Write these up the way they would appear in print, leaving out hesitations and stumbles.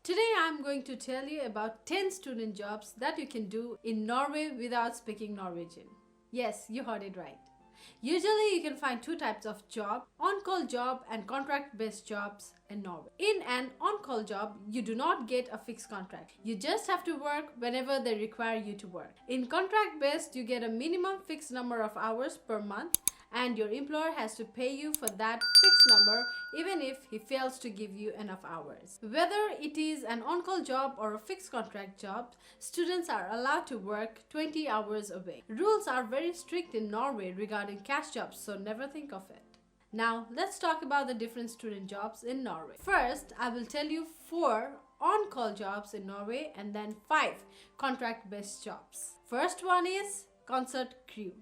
Today I'm going to tell you about 10 student jobs that you can do in Norway without speaking Norwegian. Yes, you heard it right. Usually you can find two types of job, on-call job and contract-based jobs in Norway. In an on-call job, you do not get a fixed contract. You just have to work whenever they require you to work. In contract-based, you get a minimum fixed number of hours per month and your employer has to pay you for that fixed number even if he fails to give you enough hours. Whether it is an on-call job or a fixed contract job, students are allowed to work 20 hours a week. Rules are very strict in Norway regarding cash jobs, so never think of it. Now, let's talk about the different student jobs in Norway. First, I will tell you 4 on-call jobs in Norway and then 5 contract-based jobs. First one is concert crew.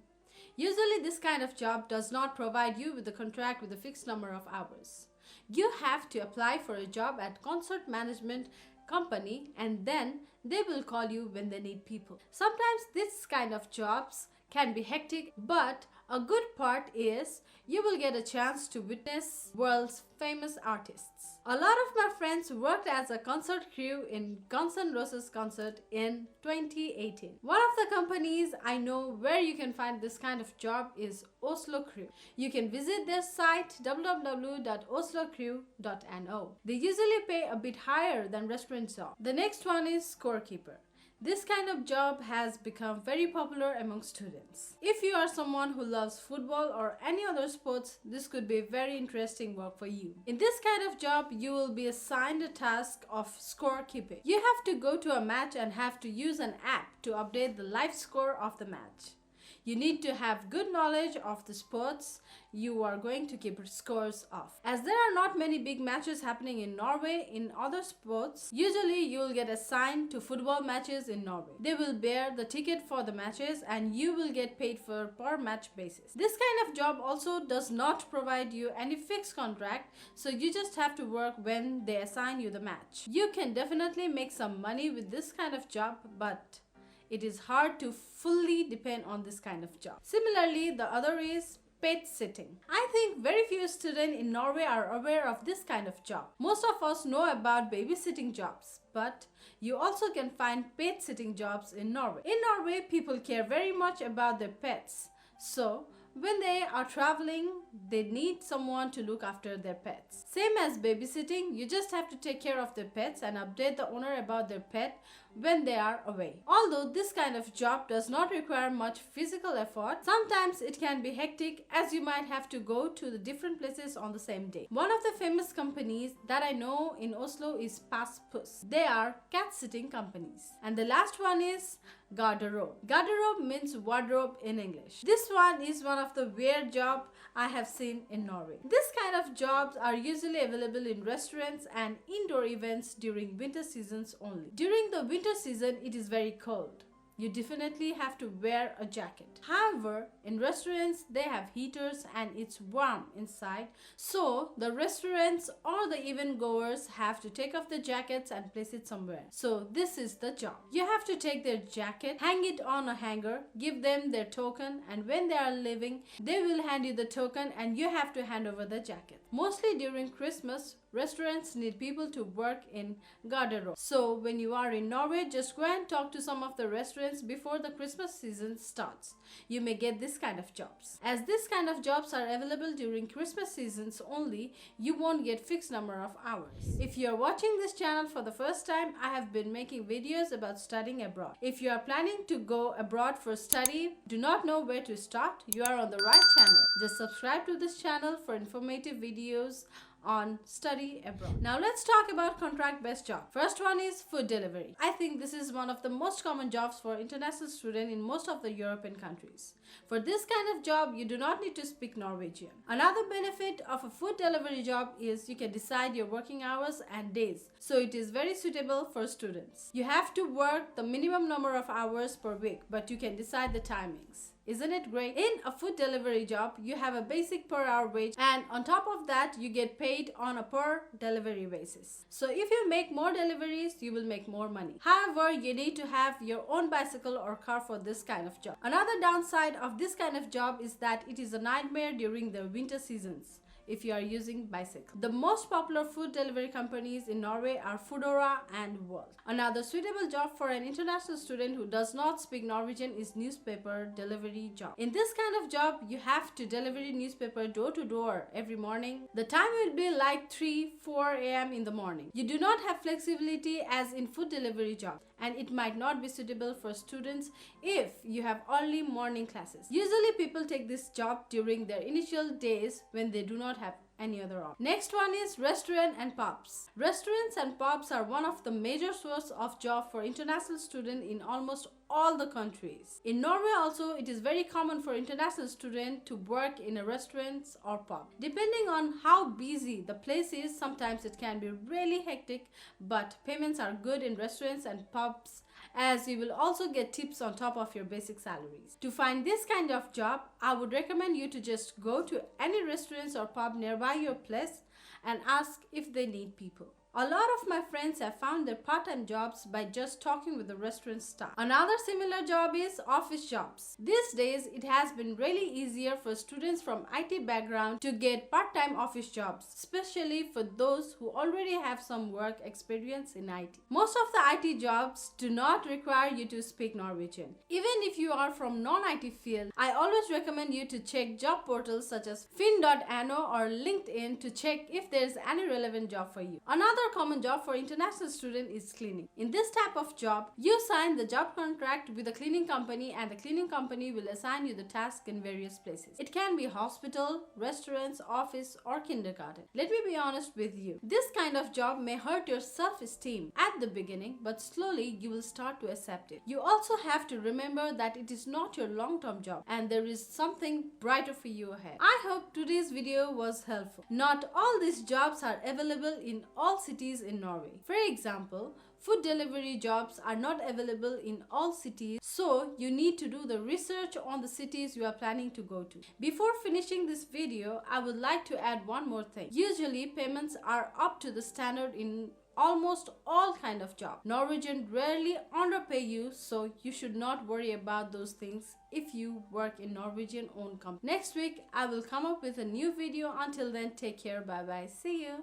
Usually this kind of job does not provide you with a contract with a fixed number of hours. You have to apply for a job at concert management company and then they will call you when they need people. Sometimes this kind of jobs can be hectic, but a good part is you will get a chance to witness world's famous artists. A lot of my friends worked as a concert crew in Guns N' Roses concert in 2018. One of the companies I know where you can find this kind of job is Oslo Crew. You can visit their site www.oslocrew.no. They usually pay a bit higher than restaurant job. The next one is scorekeeper. This kind of job has become very popular among students. If you are someone who loves football or any other sports, this could be very interesting work for you. In this kind of job, you will be assigned a task of scorekeeping. You have to go to a match and have to use an app to update the live score of the match. You need to have good knowledge of the sports you are going to keep scores of. As there are not many big matches happening in Norway in other sports, usually you will get assigned to football matches in Norway. They will bear the ticket for the matches and you will get paid for per match basis. This kind of job also does not provide you any fixed contract, so you just have to work when they assign you the match. You can definitely make some money with this kind of job, but it is hard to fully depend on this kind of job. Similarly, the other is pet sitting. I think very few students in Norway are aware of this kind of job. Most of us know about babysitting jobs, but you also can find pet sitting jobs in Norway. In Norway, people care very much about their pets. So, when they are traveling, they need someone to look after their pets. Same as babysitting, you just have to take care of their pets and update the owner about their pet when they are away. Although this kind of job does not require much physical effort, sometimes it can be hectic as you might have to go to the different places on the same day. One of the famous companies that I know in Oslo is Puss. They are cat sitting companies. And the last one is garderobe. Garderobe means wardrobe in English. This one is one of the weird jobs I have seen in Norway. This kind of jobs are usually available in restaurants and indoor events during winter seasons only. During the winter season, it is very cold. You definitely have to wear a jacket. However, in restaurants, they have heaters and it's warm inside. So, the restaurants or the event goers have to take off the jackets and place it somewhere. So, this is the job. You have to take their jacket, hang it on a hanger, give them their token, and when they are leaving, they will hand you the token and you have to hand over the jacket. Mostly during Christmas, restaurants need people to work in garderobe. So when you are in Norway, just go and talk to some of the restaurants before the Christmas season starts. You may get this kind of jobs. As this kind of jobs are available during Christmas seasons only, you won't get fixed number of hours. If you are watching this channel for the first time, I have been making videos about studying abroad. If you are planning to go abroad for study, do not know where to start, you are on the right channel. Just subscribe to this channel for informative videos on study abroad. Now let's talk about contract-based job. First one is food delivery. I think this is one of the most common jobs for international students in most of the European countries. For this kind of job, you do not need to speak Norwegian. Another benefit of a food delivery job is you can decide your working hours and days, so it is very suitable for students. You have to work the minimum number of hours per week, but you can decide the timings. Isn't it great? In a food delivery job, you have a basic per hour wage and on top of that, you get paid on a per delivery basis. So if you make more deliveries, you will make more money. However, you need to have your own bicycle or car for this kind of job. Another downside of this kind of job is that it is a nightmare during the winter seasons. if you are using bicycle. The most popular food delivery companies in Norway are Foodora and World. Another suitable job for an international student who does not speak Norwegian is newspaper delivery job. In this kind of job, you have to deliver newspaper door to door every morning. The time will be like 3-4 a.m. in the morning. You do not have flexibility as in food delivery job, and it might not be suitable for students if you have early morning classes. Usually people take this job during their initial days when they do not have any other option. Next one is restaurant and pubs. Restaurants and pubs are one of the major source of job for international students in almost all the countries. In Norway also, it is very common for international students to work in a restaurant or pub. Depending on how busy the place is, sometimes it can be really hectic, but payments are good in restaurants and pubs, as you will also get tips on top of your basic salaries. To find this kind of job, I would recommend you to just go to any restaurants or pub nearby your place and ask if they need people. A lot of my friends have found their part-time jobs by just talking with the restaurant staff. Another similar job is office jobs. These days, it has been really easier for students from IT background to get part-time office jobs, especially for those who already have some work experience in IT. Most of the IT jobs do not require you to speak Norwegian. Even if you are from non-IT field, I always recommend you to check job portals such as Finn.no or LinkedIn to check if there is any relevant job for you. Another common job for international students is cleaning. In this type of job, you sign the job contract with a cleaning company and the cleaning company will assign you the task in various places. It can be hospital, restaurants, office or kindergarten. Let me be honest with you. This kind of job may hurt your self-esteem at the beginning, but slowly you will start to accept it. You also have to remember that it is not your long-term job and there is something brighter for you ahead. I hope today's video was helpful. Not all these jobs are available in all cities in Norway. For example, food delivery jobs are not available in all cities, so you need to do the research on the cities you are planning to go to. Before finishing this video, I would like to add one more thing. Usually, payments are up to the standard in almost all kind of jobs. Norwegian rarely underpay you, so you should not worry about those things if you work in Norwegian owned company. Next week, I will come up with a new video. Until then, take care. Bye bye. See you.